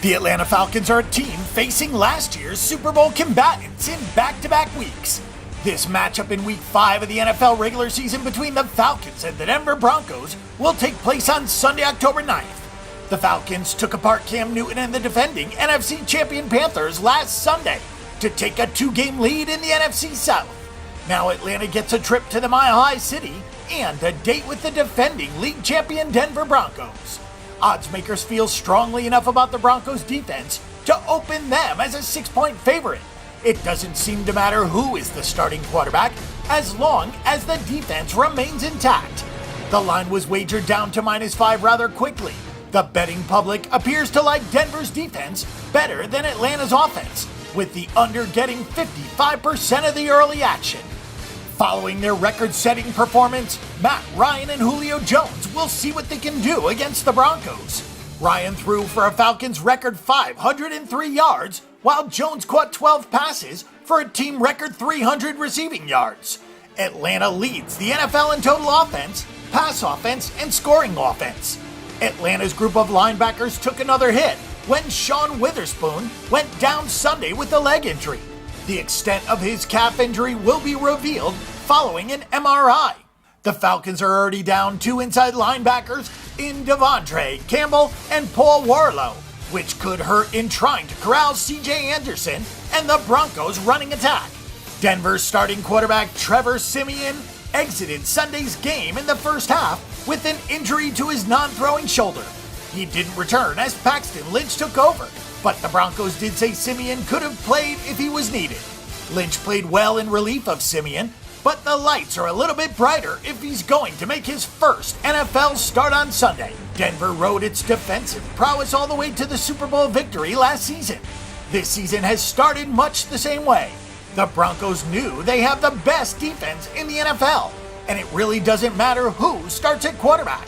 The Atlanta Falcons are a team facing last year's Super Bowl combatants in back-to-back weeks. This matchup in Week 5 of the NFL regular season between the Falcons and the Denver Broncos will take place on Sunday, October 9th. The Falcons took apart Cam Newton and the defending NFC champion Panthers last Sunday to take a 2-game lead in the NFC South. Now Atlanta gets a trip to the Mile High City and a date with the defending league champion Denver Broncos. Oddsmakers feel strongly enough about the Broncos' defense to open them as a 6-point favorite. It doesn't seem to matter who is the starting quarterback as long as the defense remains intact. The line was wagered down to -5 rather quickly. The betting public appears to like Denver's defense better than Atlanta's offense, with the under getting 55% of the early action. Following their record-setting performance, Matt Ryan and Julio Jones will see what they can do against the Broncos. Ryan threw for a Falcons record 503 yards, while Jones caught 12 passes for a team record 300 receiving yards. Atlanta leads the NFL in total offense, pass offense, and scoring offense. Atlanta's group of linebackers took another hit when Sean Witherspoon went down Sunday with a leg injury. The extent of his calf injury will be revealed following an MRI. The Falcons are already down 2 inside linebackers in Devontae Campbell and Paul Warlow, which could hurt in trying to corral C.J. Anderson and the Broncos' running attack. Denver's starting quarterback Trevor Siemian exited Sunday's game in the first half with an injury to his non-throwing shoulder. He didn't return as Paxton Lynch took over, but the Broncos did say Siemian could have played if he was needed. Lynch played well in relief of Siemian, but the lights are a little bit brighter if he's going to make his first NFL start on Sunday. Denver rode its defensive prowess all the way to the Super Bowl victory last season. This season has started much the same way. The Broncos knew they have the best defense in the NFL, and it really doesn't matter who starts at quarterback.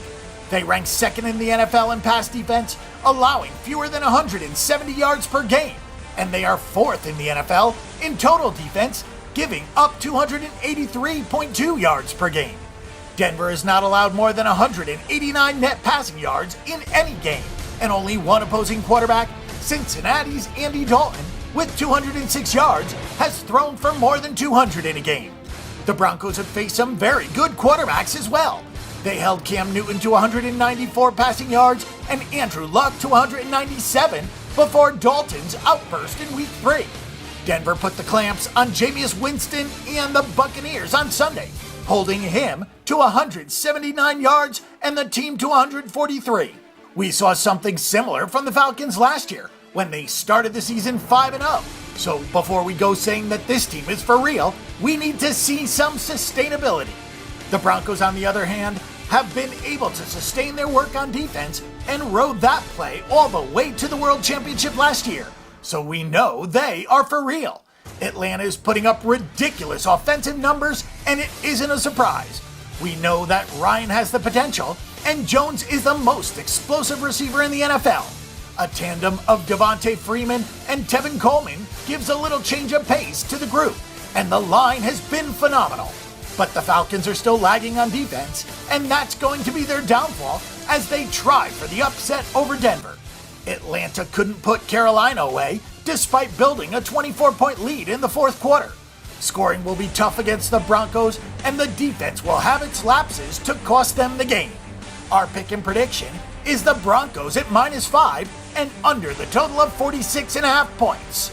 They rank second in the NFL in pass defense, allowing fewer than 170 yards per game, and they are fourth in the NFL in total defense, giving up 283.2 yards per game. Denver has not allowed more than 189 net passing yards in any game, and only one opposing quarterback, Cincinnati's Andy Dalton, with 206 yards, has thrown for more than 200 in a game. The Broncos have faced some very good quarterbacks as well. They held Cam Newton to 194 passing yards and Andrew Luck to 197 before Dalton's outburst in Week 3. Denver put the clamps on Jameis Winston and the Buccaneers on Sunday, holding him to 179 yards and the team to 143. We saw something similar from the Falcons last year when they started the season 5-0. So before we go saying that this team is for real, we need to see some sustainability. The Broncos, on the other hand, have been able to sustain their work on defense and rode that play all the way to the World Championship last year. So we know they are for real. Atlanta is putting up ridiculous offensive numbers, and it isn't a surprise. We know that Ryan has the potential, and Jones is the most explosive receiver in the NFL. A tandem of Devontae Freeman and Tevin Coleman gives a little change of pace to the group, and the line has been phenomenal. But the Falcons are still lagging on defense, and that's going to be their downfall as they try for the upset over Denver. Atlanta couldn't put Carolina away, despite building a 24-point lead in the fourth quarter. Scoring will be tough against the Broncos, and the defense will have its lapses to cost them the game. Our pick and prediction is the Broncos at -5 and under the total of 46.5 points.